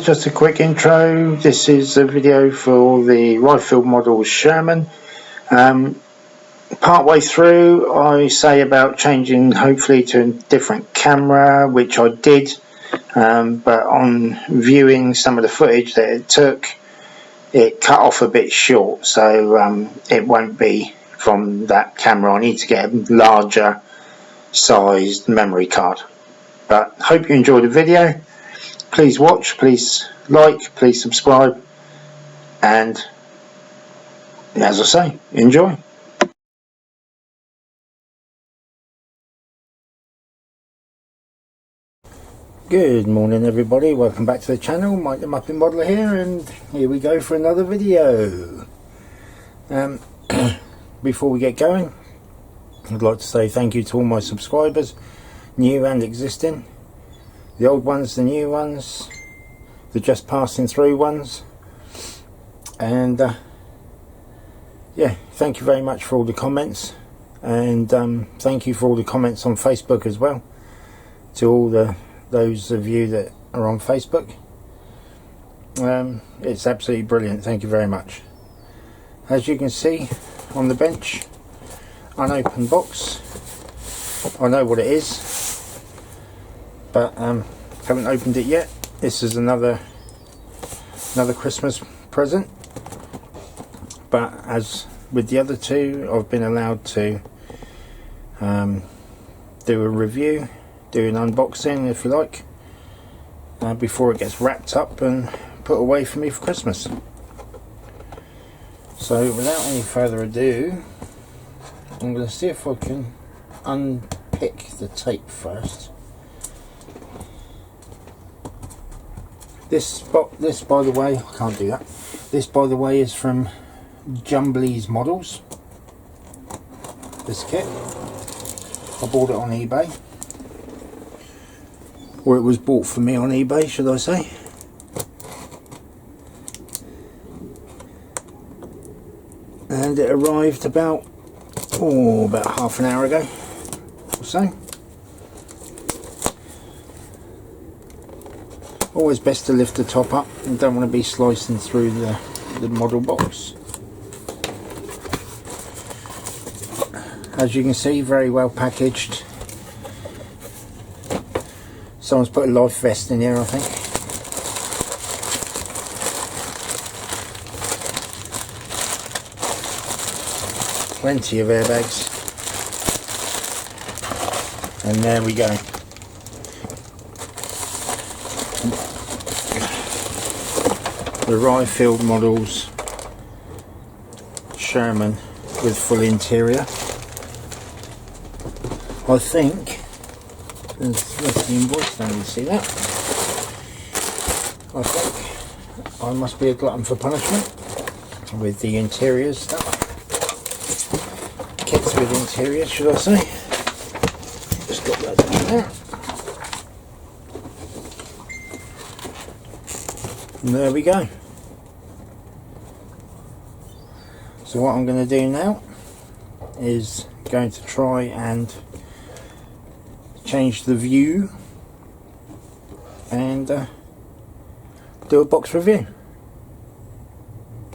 Just a quick intro. This is a video for the rifle model Sherman. Part way through I say about changing hopefully to a different camera, which I did, but on viewing some of the footage that it took, it cut off a bit short, so it won't be from that camera. I need to get a larger sized memory card. But hope you enjoyed the video. Please watch, please like, please subscribe, and as I say, enjoy. Good morning everybody, welcome back to the channel. Mike the Muppet Modeler here, and here we go for another video. Before we get going, I'd like to say thank you to all my subscribers, new and existing. The old ones, the new ones, the just passing through ones, and yeah, thank you very much for all the comments, and thank you for all the comments on Facebook as well, to all those of you that are on Facebook. It's absolutely brilliant, thank you very much. As you can see on the bench, unopened box. I know what it is, but haven't opened it yet. This is another Christmas present, but as with the other two, I've been allowed to do a review, do an unboxing if you like, before it gets wrapped up and put away for me for Christmas. So without any further ado, I'm going to see if I can unpick the tape first. This by the way, I can't do that. This by the way is from Jumbly's Models. This kit, I bought it on eBay, or it was bought for me on eBay, should I say. And it arrived about half an hour ago or so. Always best to lift the top up, and don't want to be slicing through the model box. As you can see, very well packaged. Someone's put a life vest in here, I think. Plenty of airbags. And there we go. The Rye-Field Models Sherman with full interior. I think that's the invoice, don't you see that? I think I must be a glutton for punishment with the interior stuff. Kits with interior, should I say. Just got that down there. And there we go. So what I'm going to do now is going to try and change the view and do a box review.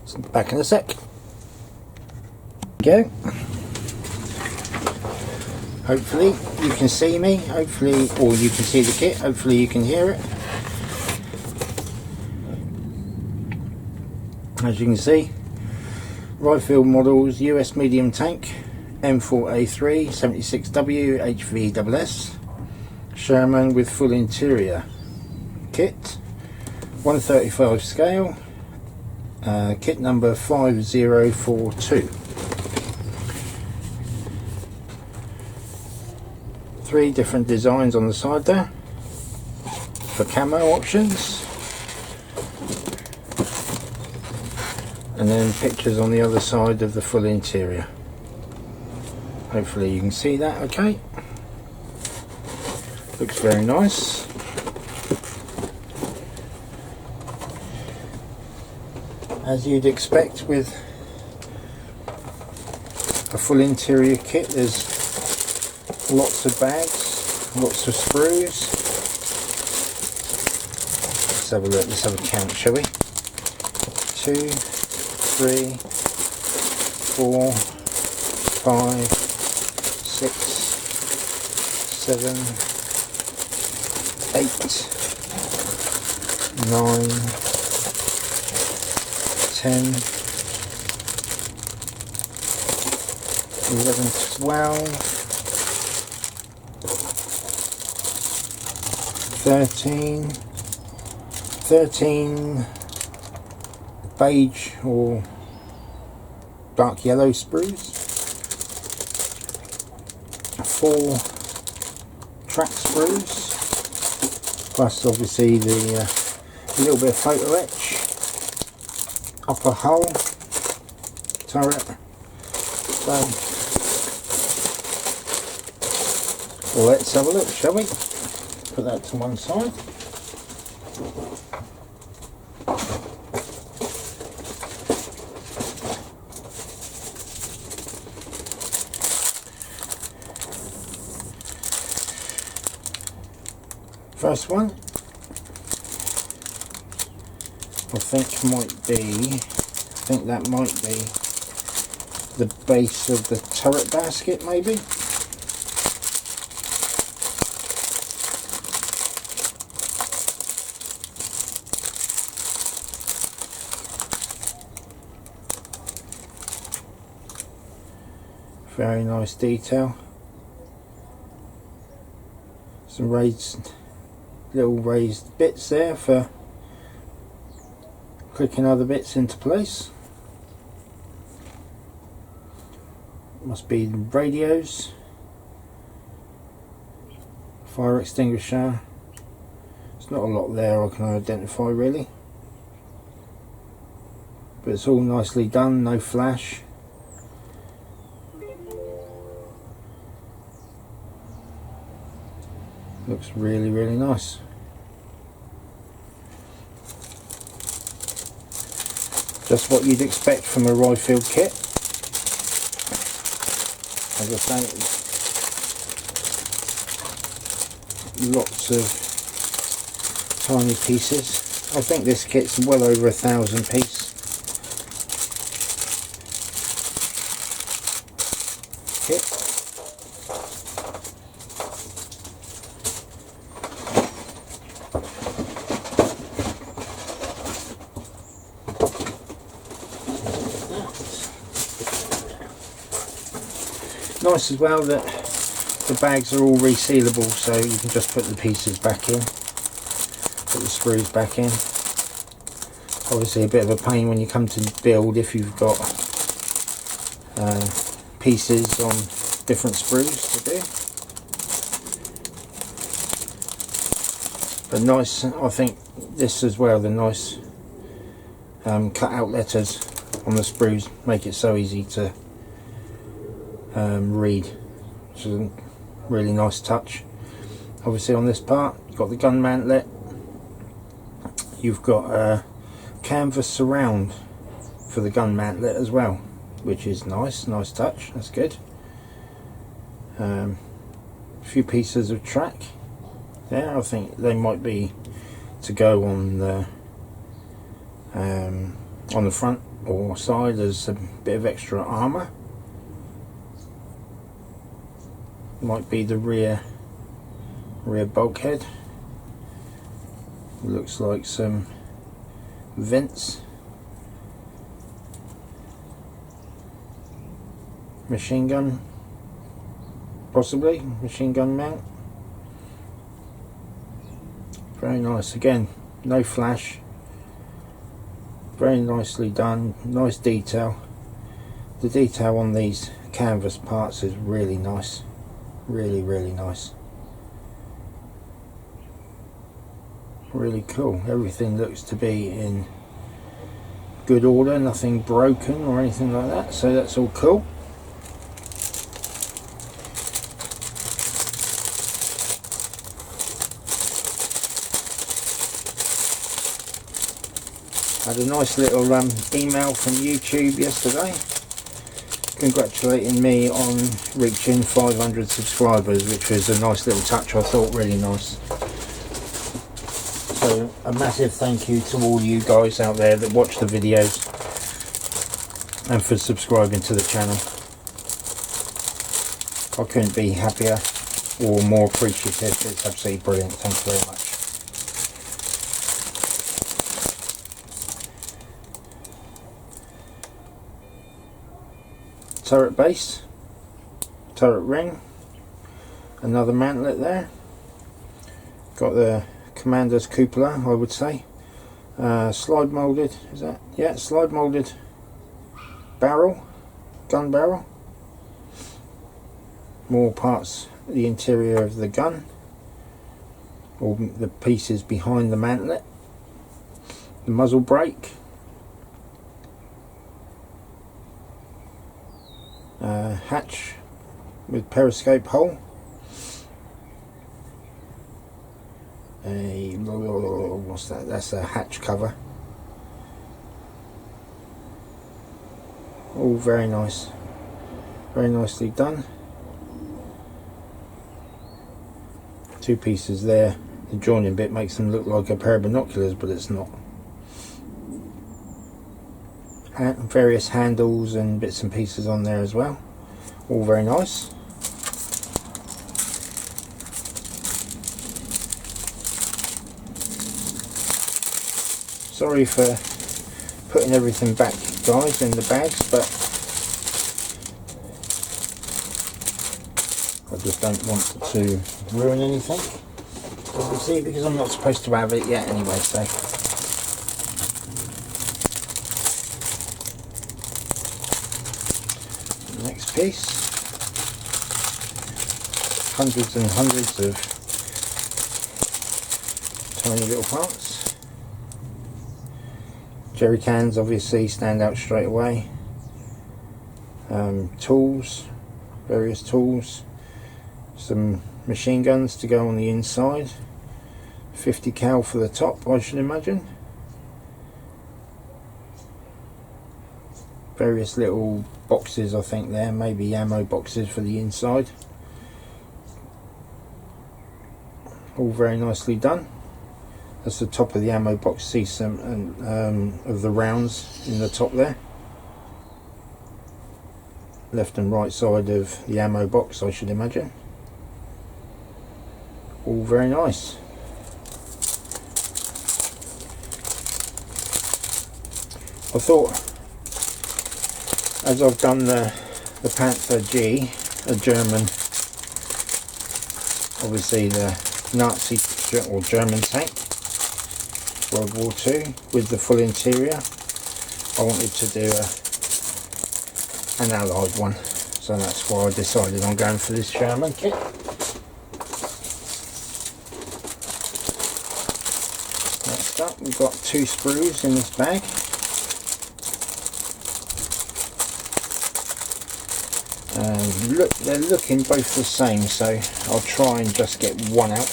So back in a sec. Go. Hopefully you can see me, hopefully, or you can see the kit, hopefully you can hear it. As you can see, Rye-Field Models US medium tank, M4A3 76W HVSS, Sherman with full interior kit, 135 scale, kit number 5042. 3 different designs on the side there for camo options. And then pictures on the other side of the full interior. Hopefully you can see that okay. Looks very nice. As you'd expect with a full interior kit, there's lots of bags, lots of screws. have a look, let's have a count, shall we? 2, 3, 4, 5, 6, 7, 8, 9, 10, 11, 12, 13 beige or dark yellow sprues, 4 track sprues, plus obviously the little bit of photo etch, upper hull, turret. So let's have a look, shall we? Put that to one side. First one, I think that might be the base of the turret basket, maybe. Very nice detail. Some little raised bits there for clicking other bits into place. Must be radios, fire extinguisher. There's not a lot there I can identify really, but it's all nicely done, no flash. Looks really, really nice. Just what you'd expect from a rifle kit. As I say, lots of tiny pieces. I think this kit's well over 1,000 piece kit. Nice as well that the bags are all resealable, so you can just put the pieces back in, put the screws back in. Obviously a bit of a pain when you come to build if you've got pieces on different screws to do. But nice, I think this as well, the nice cut out letters on the sprues make it so easy to read, which is a really nice touch. Obviously on this part you've got the gun mantlet, you've got a canvas surround for the gun mantlet as well, which is nice touch, that's good. A few pieces of track there, I think they might be to go on the front or side as a bit of extra armour. Might be the rear bulkhead. Looks like some vents. Machine gun, possibly machine gun mount. Very nice. Again, no flash. Very nicely done. Nice detail. The detail on these canvas parts is really nice. Really, really nice. Really cool. Everything looks to be in good order, nothing broken or anything like that, so that's all cool. Had a nice little email from YouTube yesterday congratulating me on reaching 500 subscribers, which was a nice little touch, I thought, really nice. So a massive thank you to all you guys out there that watch the videos and for subscribing to the channel. I couldn't be happier or more appreciative. It's absolutely brilliant. Thank you very much. Turret base, turret ring, another mantlet there. Got the commander's cupola, I would say. Slide moulded, is that? Yeah, slide moulded barrel, gun barrel. More parts of the interior of the gun, or the pieces behind the mantlet. The muzzle brake. Hatch with periscope hole. What's that? That's a hatch cover. All very nice, very nicely done. Two pieces there. The joining bit makes them look like a pair of binoculars, but it's not. Various handles and bits and pieces on there as well. All very nice. Sorry for putting everything back, guys, in the bags, but I just don't want to ruin anything, obviously, because I'm not supposed to have it yet anyway. So next piece, hundreds and hundreds of tiny little parts. Jerry cans obviously stand out straight away. Tools, various tools, some machine guns to go on the inside, 50 cal for the top, I should imagine. Various little boxes, I think there, maybe ammo boxes for the inside. All very nicely done. That's the top of the ammo box. See some of the rounds in the top there. Left and right side of the ammo box, I should imagine. All very nice. I thought, as I've done the Panther G, a German, obviously the Nazi or German tank, World War II, with the full interior, I wanted to do an allied one, so that's why I decided on going for this Sherman kit. Next up, we've got 2 sprues in this bag. And look, they're looking both the same, so I'll try and just get one out.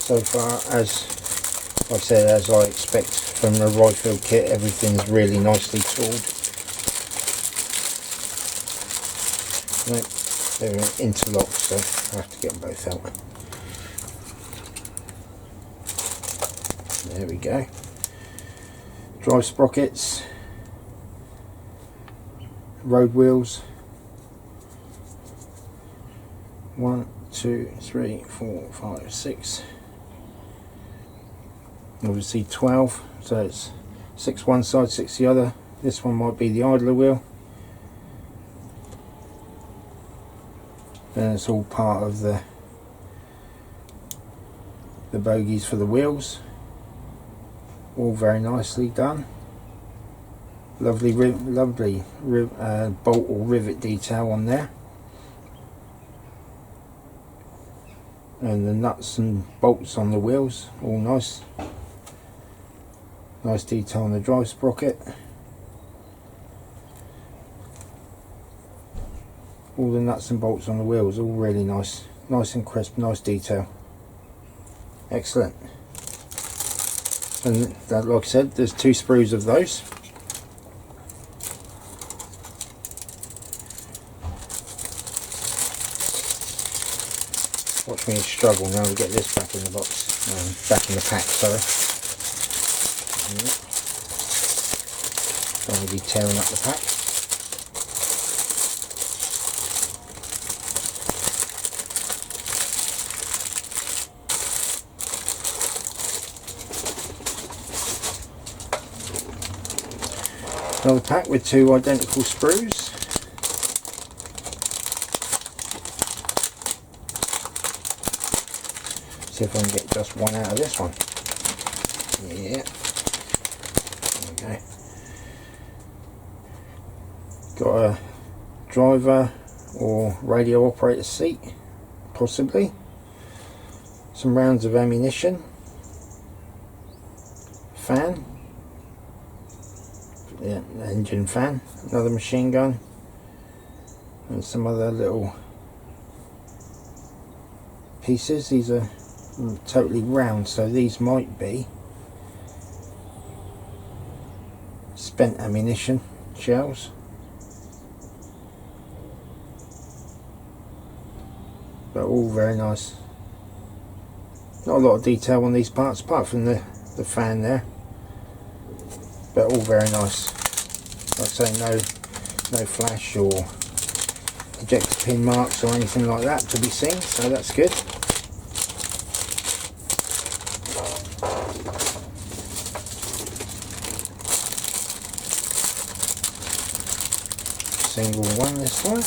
So far, as I said, as I expect from the rifle kit, everything's really nicely tooled. Nope, they're interlocked, so I have to get them both out. There we go. Drive sprockets, road wheels. 1, 2, 3, 4, 5, 6. Obviously 12, so it's 6 one side, 6 the other. This one might be the idler wheel. Then it's all part of the bogies for the wheels. All very nicely done. Lovely bolt or rivet detail on there. And the nuts and bolts on the wheels, all nice. Nice detail on the drive sprocket. All the nuts and bolts on the wheels, all really nice. Nice and crisp, nice detail. Excellent. And that, like I said, there's 2 sprues of those. Watch me struggle now to get this back in the box, back in the pack, sorry. Don't want to be tearing up the pack. Another pack with 2 identical sprues. See if I can get just one out of this one. Yeah. There we go. Got a driver or radio operator seat, possibly. Some rounds of ammunition. Fan. Yeah, engine fan. Another machine gun. And some other little pieces. These are totally round, so these might be spent ammunition shells. But all very nice. Not a lot of detail on these parts apart from the fan there, but all very nice. Like I say, no flash or ejector pin marks or anything like that to be seen, so that's good. Single one this one.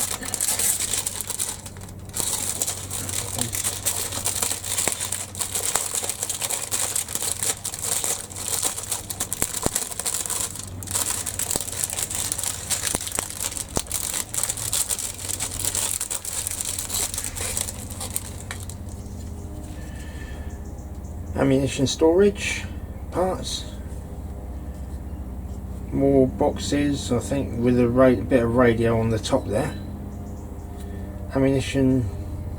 Ammunition storage parts. More boxes, I think, with a bit of radio on the top there. Ammunition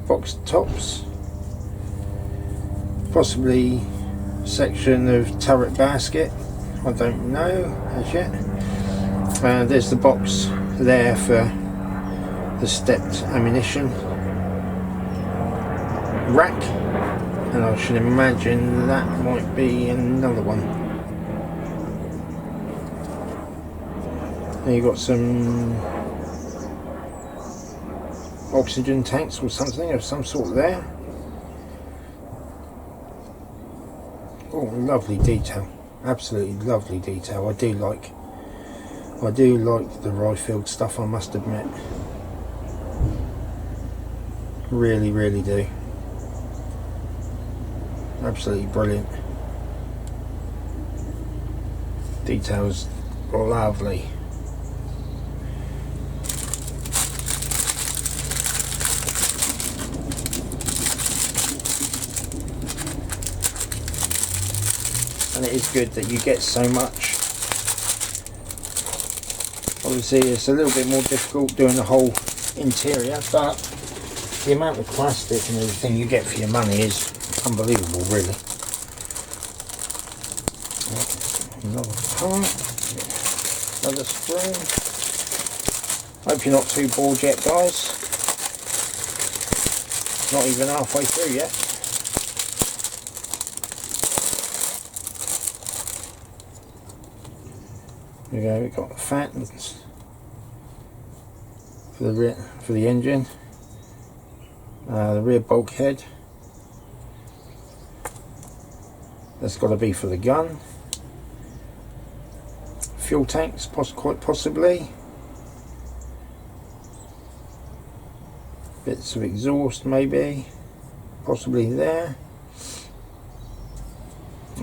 box tops. Possibly section of turret basket. I don't know as yet. There's the box there for the stepped ammunition rack. And I should imagine that might be another one. And you've got some oxygen tanks or something of some sort there. Oh, lovely detail. Absolutely lovely detail. I do like the Ryefield stuff, I must admit. Really, really do. Absolutely brilliant. Details lovely. And it is good that you get so much. Obviously it's a little bit more difficult doing the whole interior, but the amount of plastic and everything you get for your money is unbelievable, really. Another part, another spring. Hope you're not too bored yet, guys. Not even halfway through yet. There we go. We've got fans for the rear, for the engine. The rear bulkhead. That's got to be for the gun. Fuel tanks, quite possibly. Bits of exhaust, maybe. Possibly there.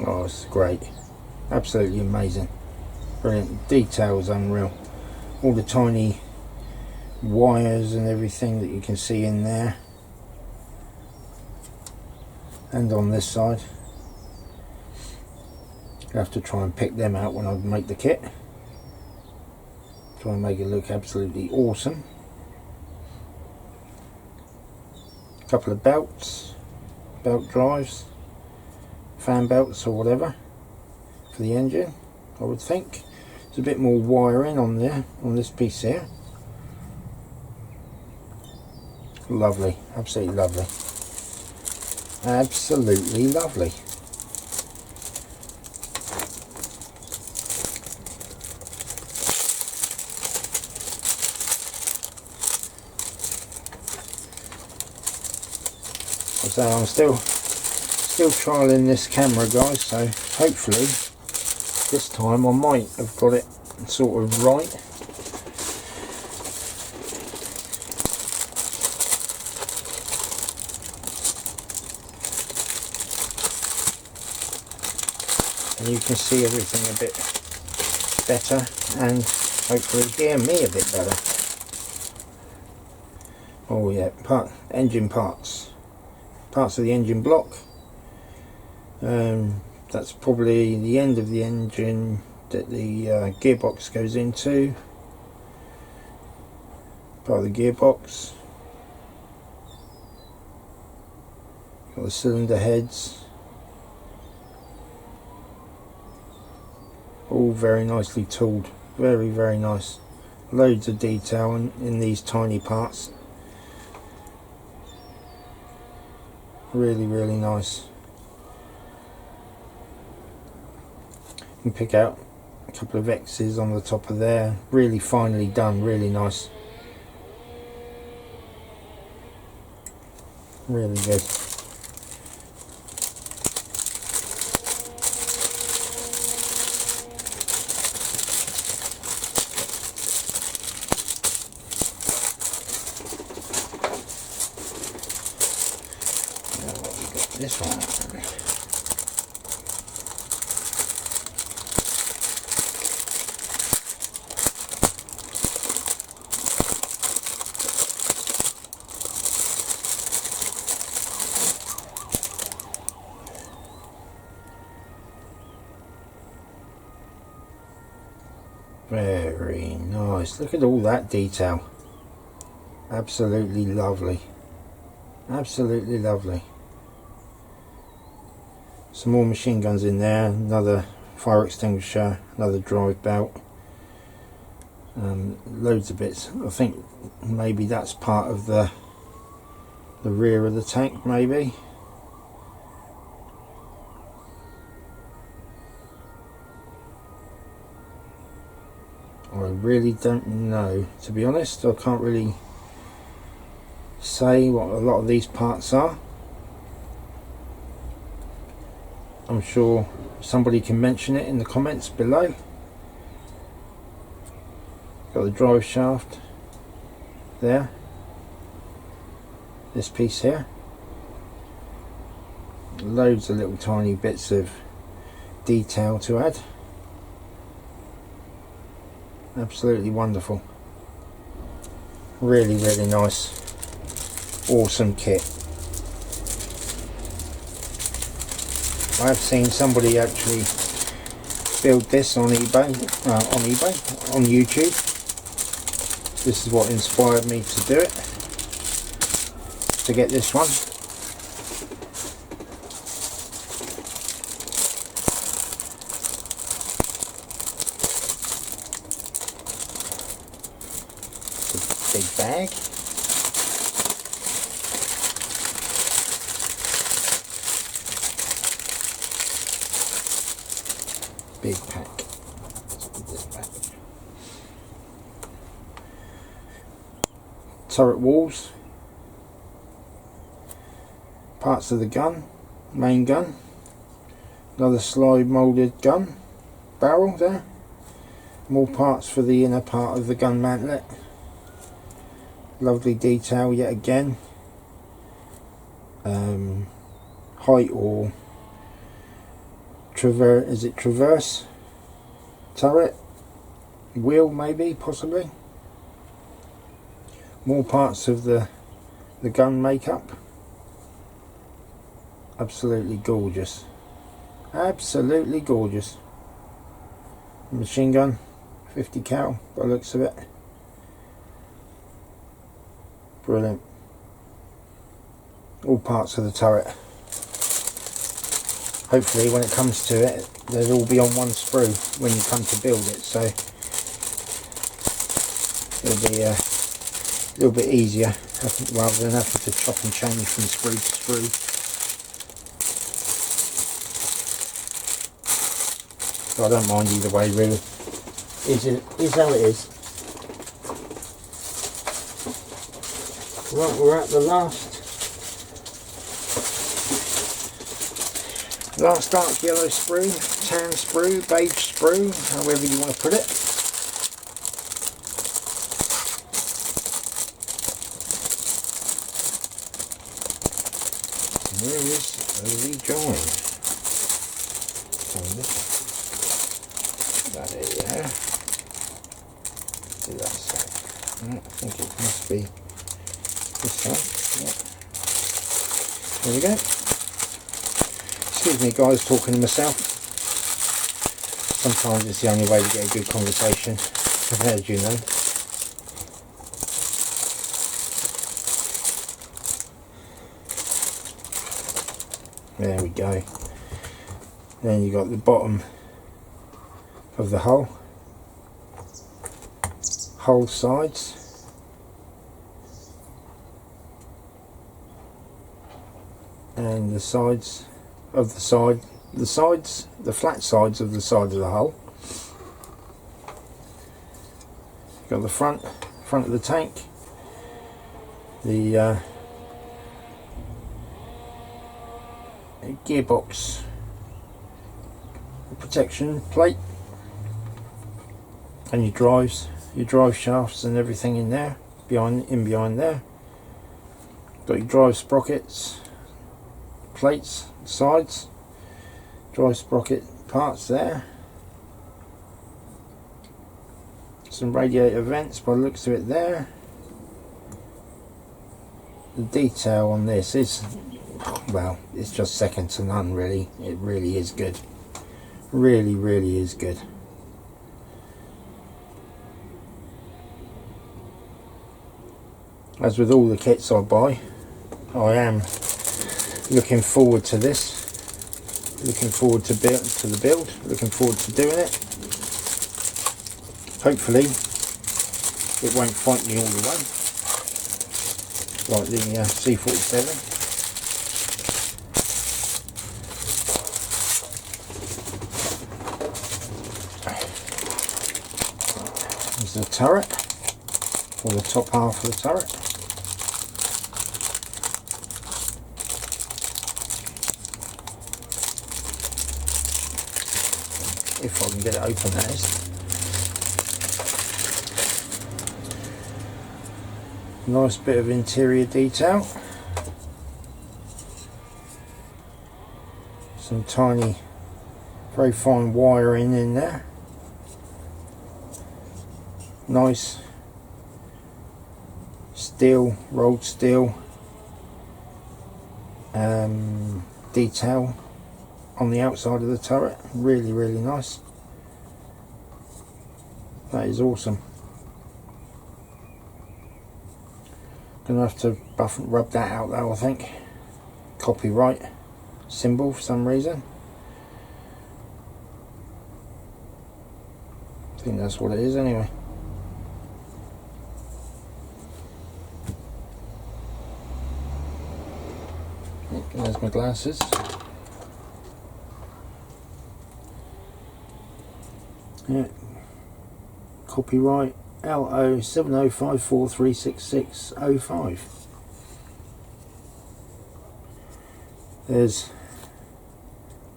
Oh, it's great. Absolutely amazing. Brilliant. Details unreal. All the tiny wires and everything that you can see in there. And on this side. I have to try and pick them out when I make the kit. Try and make it look absolutely awesome. A couple of belts, belt drives, fan belts or whatever for the engine, I would think. There's a bit more wiring on there, on this piece here. Lovely, absolutely lovely. Absolutely lovely. So I'm still trialing this camera, guys, so hopefully this time I might have got it sort of right. And you can see everything a bit better, and hopefully hear me a bit better. Oh yeah, engine parts of the engine block. That's probably the end of the engine that the gearbox goes into. Part of the gearbox. Got the cylinder heads. All very nicely tooled. Very, very nice. Loads of detail in these tiny parts. Really, really nice. You can pick out a couple of X's on the top of there. Really finely done, really nice. Really good. This one. Very nice. Look at all that detail. Absolutely lovely. Absolutely lovely. Some more machine guns in there, another fire extinguisher, another drive belt, loads of bits. I think maybe that's part of the rear of the tank, maybe. I really don't know, to be honest. I can't really say what a lot of these parts are. I'm sure somebody can mention it in the comments below. Got the drive shaft there. This piece here. Loads of little tiny bits of detail to add. Absolutely wonderful. Really, really nice. Awesome kit. I've seen somebody actually build this on eBay, on YouTube. This is what inspired me to do it, to get this one. It's a big bag. Big pack. Turret walls, parts of the gun, main gun, another slide moulded gun barrel there, more parts for the inner part of the gun mantlet. Lovely detail yet again. Height or traverse turret wheel, maybe, possibly. More parts of the gun makeup. Absolutely gorgeous. Absolutely gorgeous. Machine gun, 50 cal by the looks of it. Brilliant. All parts of the turret. Hopefully when it comes to it, they'll all be on one sprue when you come to build it, so it'll be a little bit easier rather than having to chop and change from sprue to sprue. I don't mind either way really. Is how it is. Right, we're at the last dark yellow sprue, tan sprue, beige sprue, however you want to put it. And there is the join. That there. Do that side. I think it must be this side. Yeah. There we go. Excuse me guys, talking to myself. Sometimes it's the only way to get a good conversation, as you know. There we go. Then you got the bottom of the hull sides. And the sides of the flat sides of the side of the hull. You've got the front of the tank, the gearbox protection plate, and your drive shafts and everything in there, behind there. Got your drive sprockets, plates, sides, drive sprocket parts there. Some radiator vents by the looks of it there. The detail on this is, well, it's just second to none really. It really is good. Really is good. As with all the kits I buy, I am looking forward to this. Looking forward to the build. Looking forward to doing it. Hopefully it won't fight me all the way like the C-47. There's the turret, or the top half of the turret. If I can get it open, that is. Nice bit of interior detail. Some tiny, very fine wiring in there. Nice steel, rolled steel detail on the outside of the turret. Really nice. That is awesome. Gonna have to rub that out though, I think. Copyright symbol for some reason. I think that's what it is anyway. There's my glasses. Yeah. Copyright LO 7054366605. There's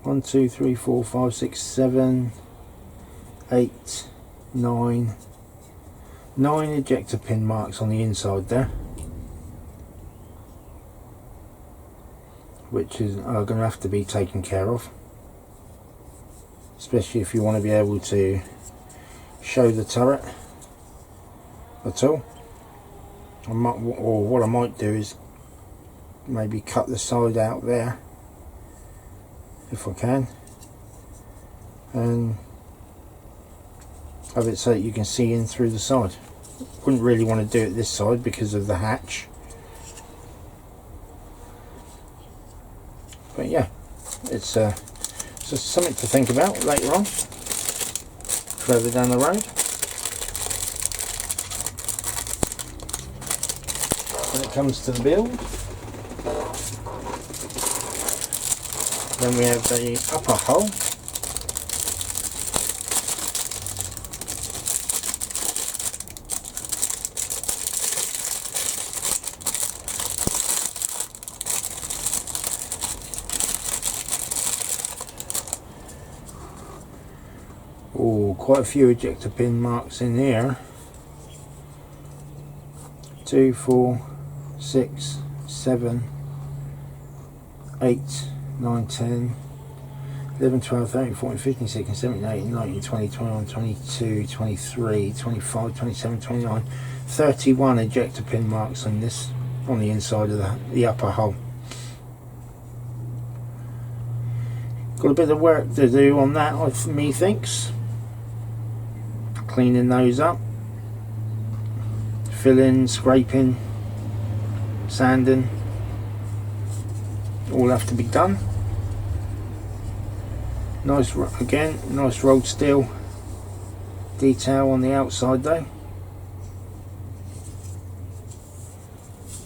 1, 2, 3, 4, 5, 6, 7, 8, 9 ejector pin marks on the inside there, which are going to have to be taken care of, especially if you want to be able to show the turret at all. Or what I might do is maybe cut the side out there if I can, and have it so that you can see in through the side. Wouldn't really want to do it this side because of the hatch, but yeah, it's just something to think about later on, further down the road. When it comes to the build, then we have the upper hull. quite a few ejector pin marks in here. 2, 4, 6, 7, 8, 9, 10, 11, 12, 13, 14, 15, 16, 17, 18, 19, 20, 21, 22, 23, 25, 27, 29, 31 ejector pin marks on this, on the inside of the upper hull. Got a bit of work to do on that, methinks. Cleaning those up, filling, scraping, sanding, all have to be done. Nice, again, nice rolled steel detail on the outside though.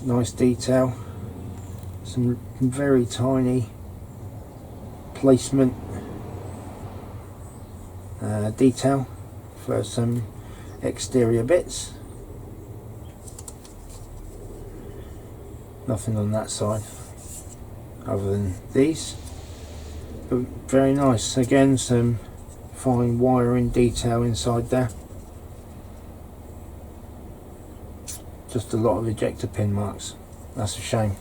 Nice detail, some very tiny placement detail for some exterior bits. Nothing on that side other than these, but very nice. Again, some fine wiring detail inside there. Just a lot of ejector pin marks. That's a shame.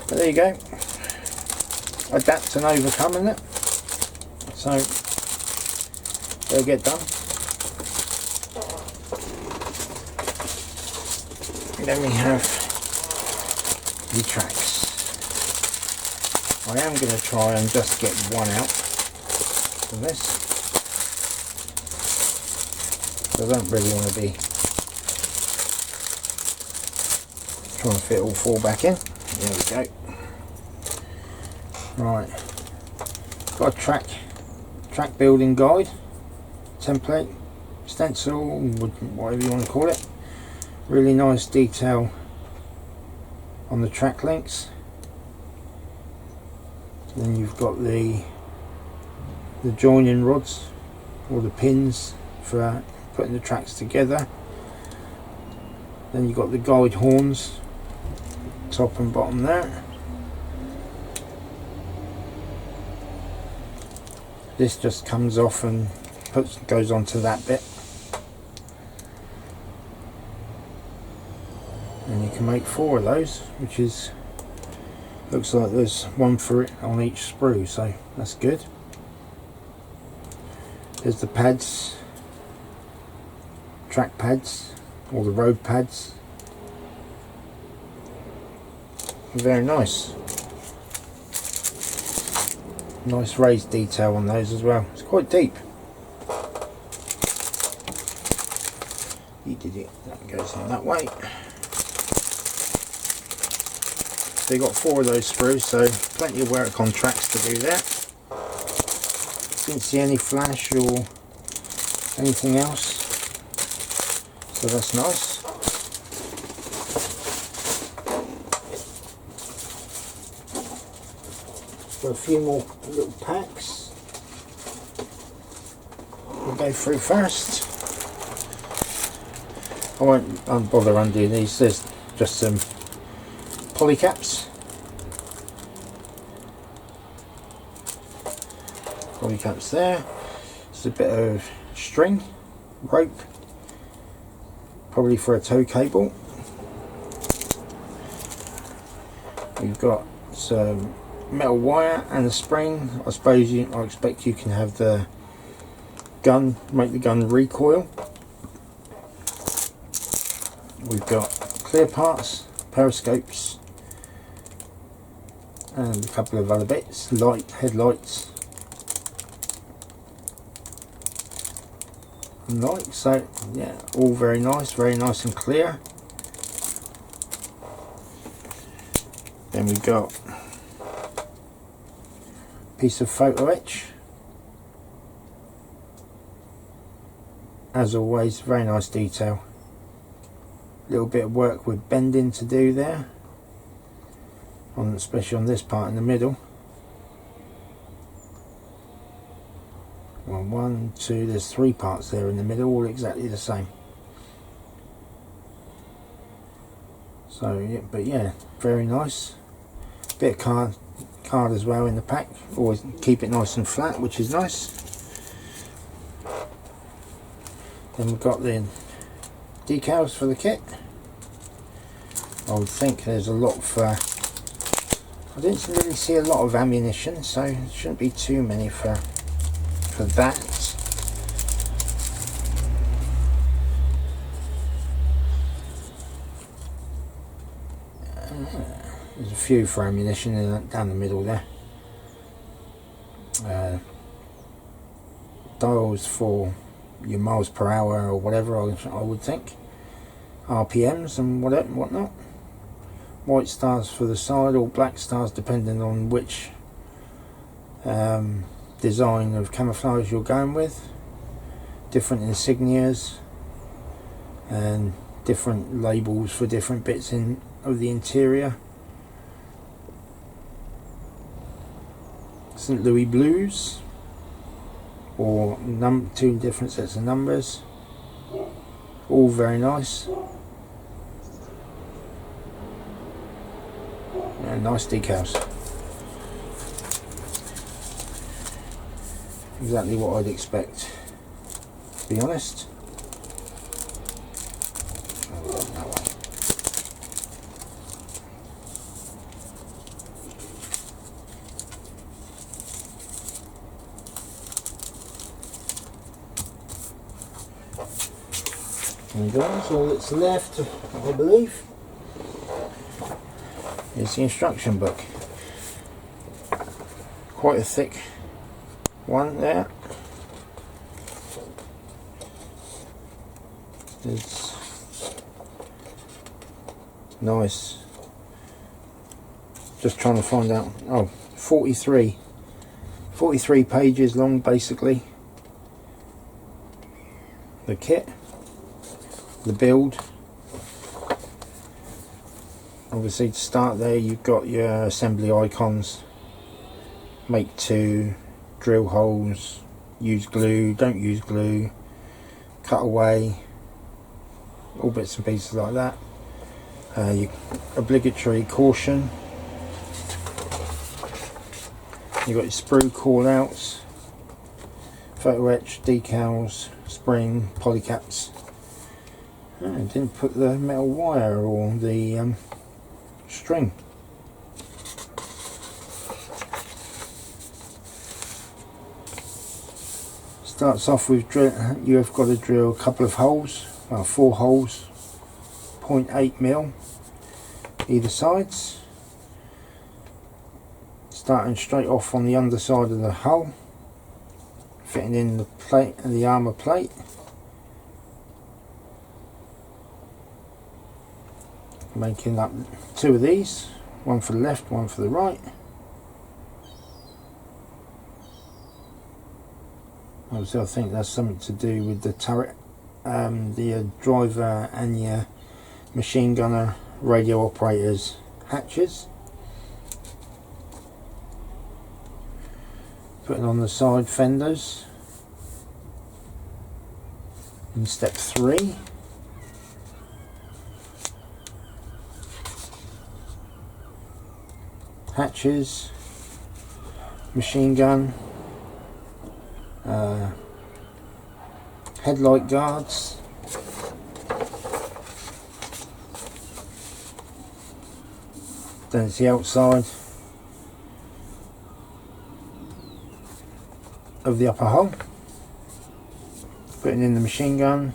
But there you go. Adapt and overcome, isn't it? So they'll get done. Then we have the tracks. I am going to try and just get one out of this. I don't really want to be trying to fit all four back in. There we go. Right, got a track building guide, template, stencil, whatever you want to call it. Really nice detail on the track links. Then you've got the joining rods or the pins for putting the tracks together. Then you've got the guide horns, top and bottom there. This just comes off and goes onto that bit. And you can make 4 of those, which is, looks like there's one for it on each sprue, so that's good. There's the pads, track pads, or the road pads. Very nice. Nice raised detail on those as well. It's quite deep. You did it. That goes in that way. So you got 4 of those sprues, so plenty of work on tracks to do there. Didn't see any flash or anything else, so that's nice. Got a few more little packs we'll go through first. I won't bother undoing these, there's just some poly caps. Poly caps there. It's a bit of string, rope, probably for a tow cable. We've got some metal wire and a spring. I expect you can have the gun, make the gun recoil. We've got clear parts, periscopes, and a couple of other bits, headlights and lights. So yeah, all very nice and clear. Then we've got a piece of photo etch. As always, very nice detail. Little bit of work with bending to do there, especially on this part in the middle. Well, 1, 2, there's 3 parts there in the middle, all exactly the same. So yeah, but yeah, very nice. Bit of card as well in the pack. Always keep it nice and flat, which is nice. Then we've got the decals for the kit. I would think there's a lot for, I didn't really see a lot of ammunition, so it shouldn't be too many for that. There's a few for ammunition down the middle there. Dials for your miles per hour or whatever, I would think. RPMs and whatnot. White stars for the side, or black stars depending on which design of camouflage you're going with. Different insignias and different labels for different bits of the interior. St. Louis blues, or two different sets of numbers, all very nice. And nice decals. Exactly what I'd expect, to be honest. That way. And guys, all that's left, I believe, is the instruction book. Quite a thick one there. It's nice. Just trying to find out. Oh, 43 pages long, basically. The kit, the build. Obviously, to start there, you've got your assembly icons. Make two, drill holes, use glue, don't use glue, cut away, all bits and pieces like that. Your obligatory caution. You've got your sprue call outs, photo etch, decals, spring, polycaps. I didn't put the metal wire or the string. Starts off with you have got to drill a couple of holes, 4 holes, 0.8mm either sides, starting straight off on the underside of the hull, fitting in the plate and the armour plate. Making up 2 of these, one for the left, one for the right. Obviously, I think that's something to do with the turret, the driver and your machine gunner radio operators hatches. Putting on the side fenders in step 3. Hatches, machine gun, headlight guards, then it's the outside of the upper hull, putting in the machine gun,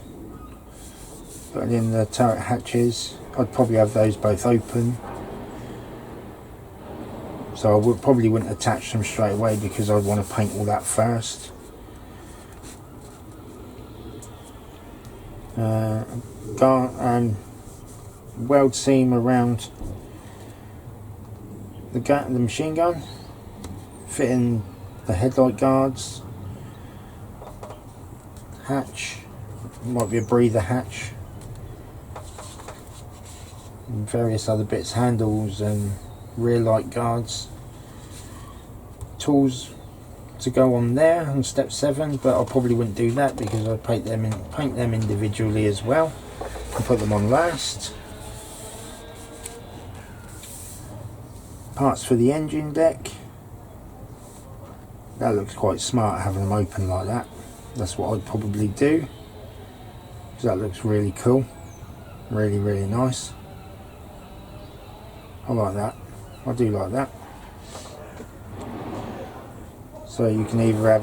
putting in the turret hatches. I'd probably have those both open, so I probably wouldn't attach them straight away because I'd want to paint all that first. Weld seam around the machine gun, fitting the headlight guards, hatch, might be a breather hatch, and various other bits, handles and rear light guards. Tools to go on there on step 7, but I probably wouldn't do that because I'd paint them individually as well and put them on last. Parts for the engine deck. That looks quite smart, having them open like that. That's what I'd probably do. because that looks really cool, really nice. I like that, I do like that. So you can either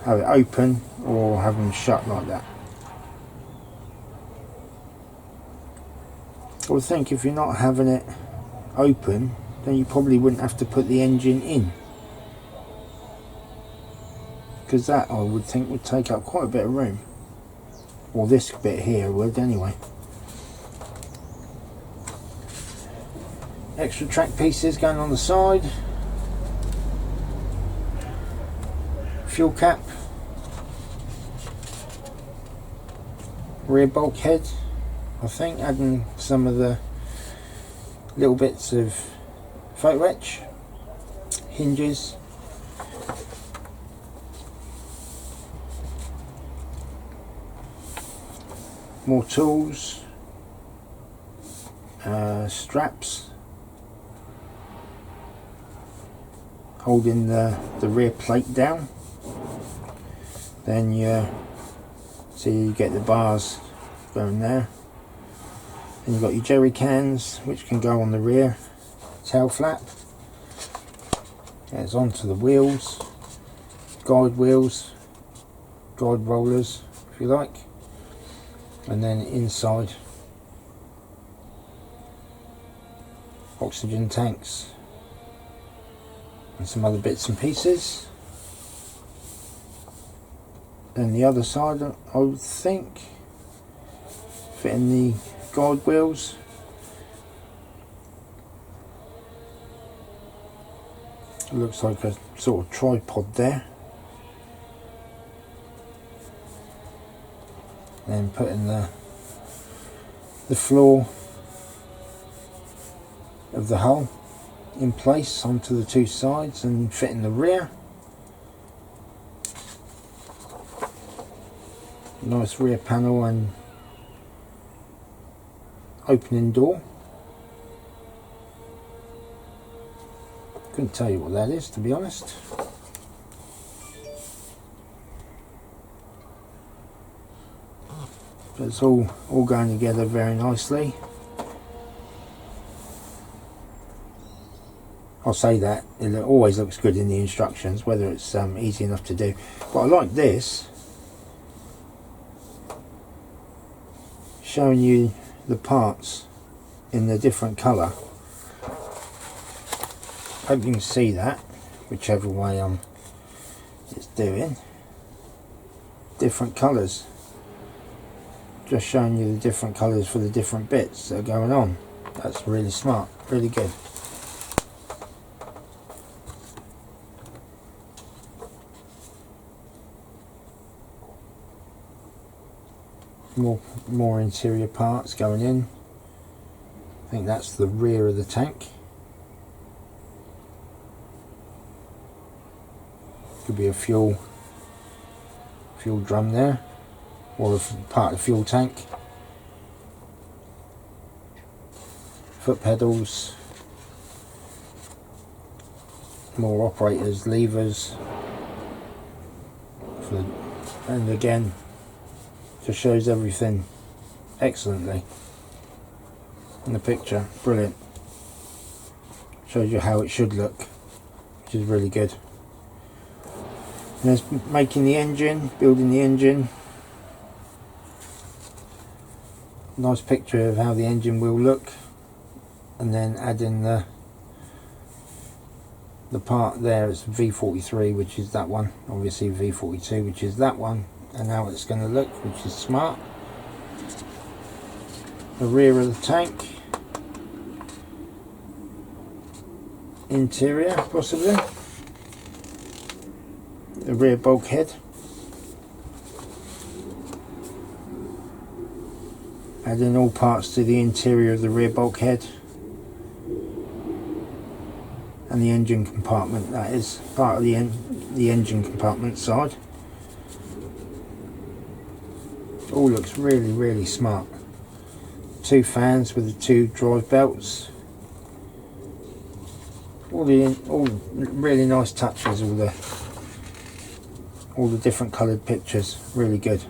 have it open or have them shut like that. I would think if you're not having it open, then you probably wouldn't have to put the engine in, because that I would think would take up quite a bit of room, or this bit here would anyway. Extra track pieces going on the side, fuel cap, rear bulkhead, I think adding some of the little bits of photo etch, hinges, more tools, straps holding the rear plate down. Then you see you get the bars going there. And you've got your jerry cans, which can go on the rear tail flap. It's onto the wheels, guide rollers if you like, and then inside oxygen tanks and some other bits and pieces. Then the other side, I would think, fitting the guide wheels. It looks like a sort of tripod there. Then putting the floor of the hull in place onto the two sides and fitting the rear. Nice rear panel and opening door. Couldn't tell you what that is, to be honest. But it's all going together very nicely. I'll say that it always looks good in the instructions, whether it's easy enough to do. But I like this, showing you the parts in the different colour. Hope you can see that, whichever way it's doing. Different colours, just showing you the different colours for the different bits that are going on. That's really smart, really good. More interior parts going in. I think that's the rear of the tank. Could be a fuel drum there, or a part of the fuel tank. Foot pedals, more operators, levers, and again, just shows everything excellently in the picture. Brilliant. Shows you how it should look, which is really good. And there's making the engine, building the engine. Nice picture of how the engine will look, and then adding the part there. It's V43, which is that one, obviously V42, which is that one, and how it's going to look, which is smart. The rear of the tank, interior possibly, the rear bulkhead, adding all parts to the interior of the rear bulkhead, and the engine compartment, that is part of the engine compartment side. All looks really smart. Two fans with the two drive belts. All really nice touches. All the different coloured pictures. Really good.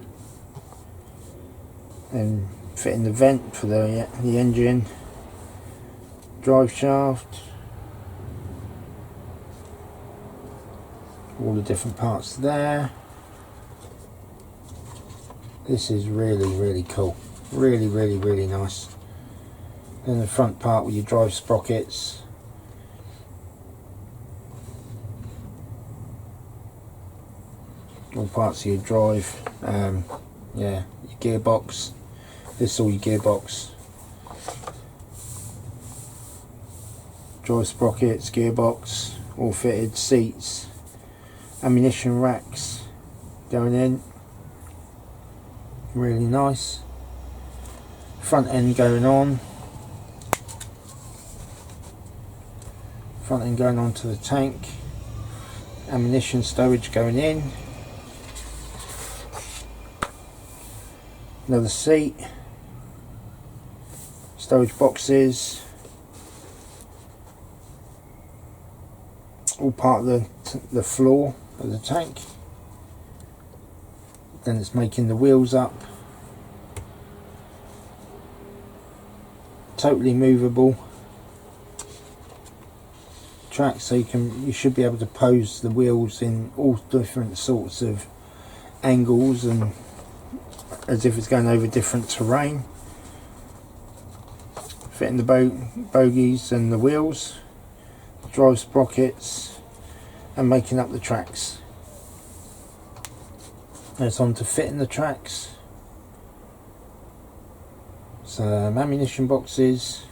and fitting the vent for the engine, drive shaft, all the different parts there. This is really cool, really nice. Then the front part with your drive sprockets, all parts of your drive, yeah, your gearbox. This is all your gearbox, drive sprockets, gearbox, all fitted, seats, ammunition racks going in, really nice. Front end going on, front end going on to the tank, ammunition storage going in, another seat, storage boxes, all part of the floor of the tank. Then it's making the wheels up, totally movable track, so you should be able to pose the wheels in all different sorts of angles and as if it's going over different terrain. Fitting the bogies and the wheels, drive sprockets, and making up the tracks. Now it's on to fitting the tracks. Some ammunition boxes,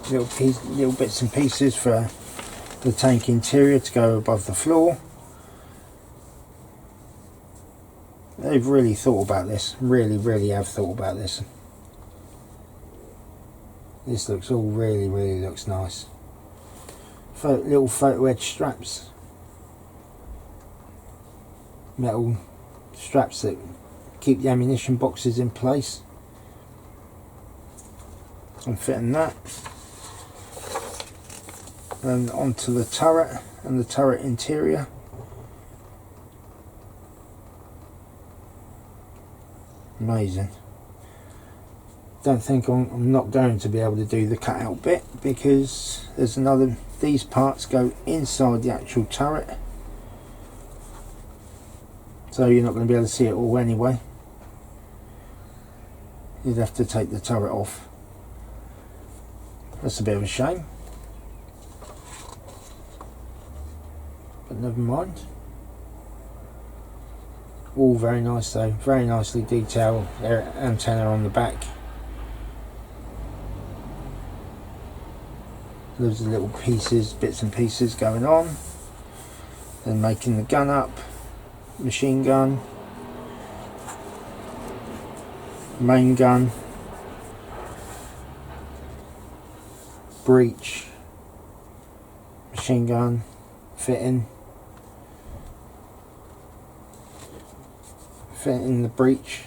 little bits and pieces for the tank interior to go above the floor. They've really thought about this, really have thought about this. This looks all really looks nice. Little photo edge straps, metal straps that keep the ammunition boxes in place. I'm fitting that, and onto the turret and the turret interior. Amazing. Don't think I'm not going to be able to do the cutout bit, because there's these parts go inside the actual turret, so you're not going to be able to see it all anyway. You'd have to take the turret off. That's a bit of a shame, but never mind. All very nice though, very nicely detailed. Antenna on the back. Loads of little pieces, bits and pieces going on. Then making the gun up, machine gun, main gun, breech, machine gun, fitting the breech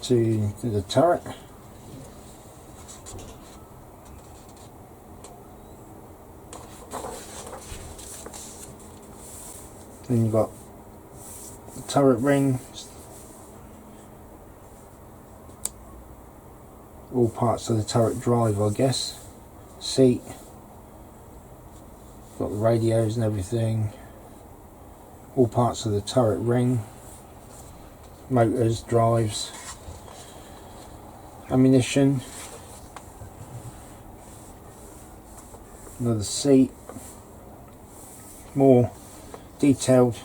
to the turret. Then you've got the turret ring, all parts of the turret drive, I guess. Seat, got the radios and everything, all parts of the turret ring, motors, drives, ammunition, another seat, more detailed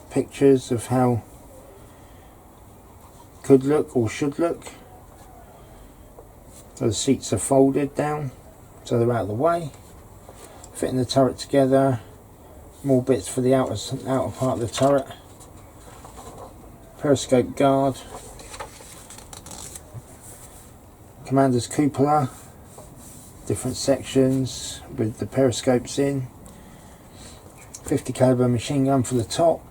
pictures of how could look or should look. So the seats are folded down so they're out of the way. Fitting the turret together, more bits for the outer part of the turret. Periscope guard, commander's cupola, different sections with the periscopes in. 50 caliber machine gun for the top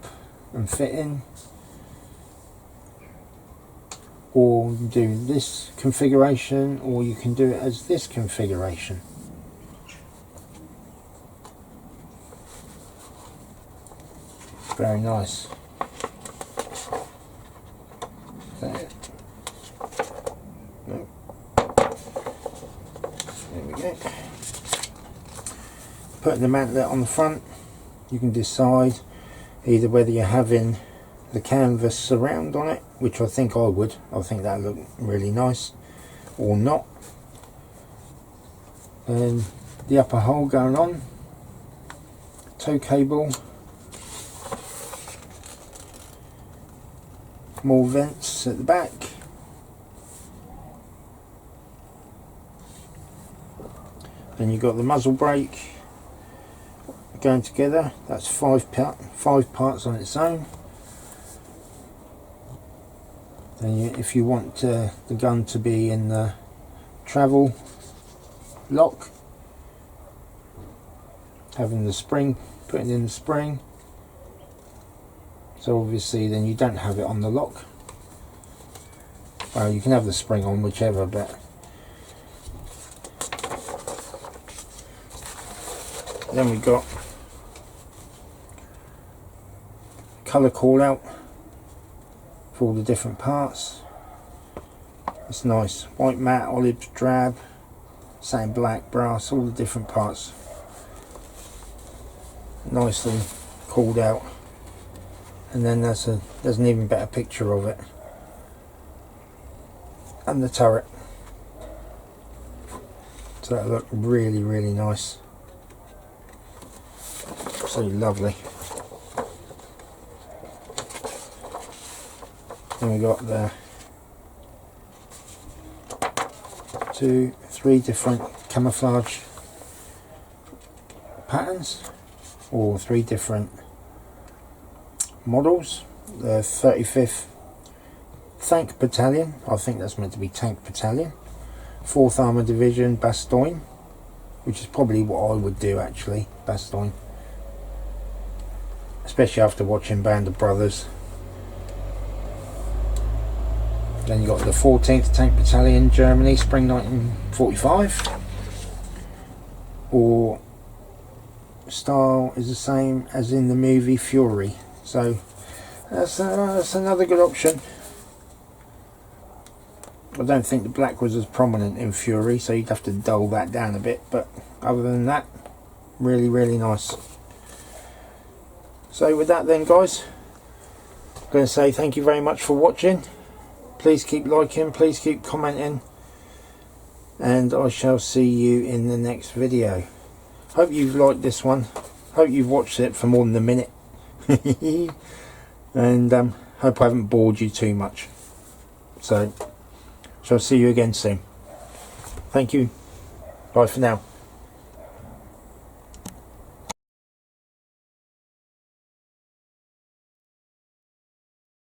and fitting, or do this configuration, or you can do it as this configuration. Very nice. mantlet. Putting the mantlet on the front, you can decide either whether you're having the canvas surround on it, which I think I would. I think that look really nice, or not. And the upper hole going on, tow cable, more vents at the back. Then you've got the muzzle brake going together. That's five parts on its own. Then if you want the gun to be in the travel lock, having the spring, putting in the spring. So obviously then you don't have it on the lock. Well, you can have the spring on whichever, but then we got colour call out for all the different parts. It's nice, white matte, olive drab, satin black, brass, all the different parts nicely called out. And then there's an even better picture of it, and the turret. So that looked really, really nice. Absolutely lovely. Then we got the 3 different camouflage patterns, or 3 different models. The 35th Tank Battalion, I think that's meant to be Tank Battalion, 4th Armour Division Bastogne, which is probably what I would do actually, Bastogne, especially after watching Band of Brothers. Then you got the 14th Tank Battalion, Germany, Spring 1945. Or style is the same as in the movie Fury. So that's another good option. I don't think the black was as prominent in Fury, so you'd have to dull that down a bit. But other than that, really, really nice. So with that then, guys, I'm going to say thank you very much for watching. Please keep liking, please keep commenting, and I shall see you in the next video. Hope you've liked this one. Hope you've watched it for more than a minute. And hope I haven't bored you too much. So, shall see you again soon. Thank you. Bye for now.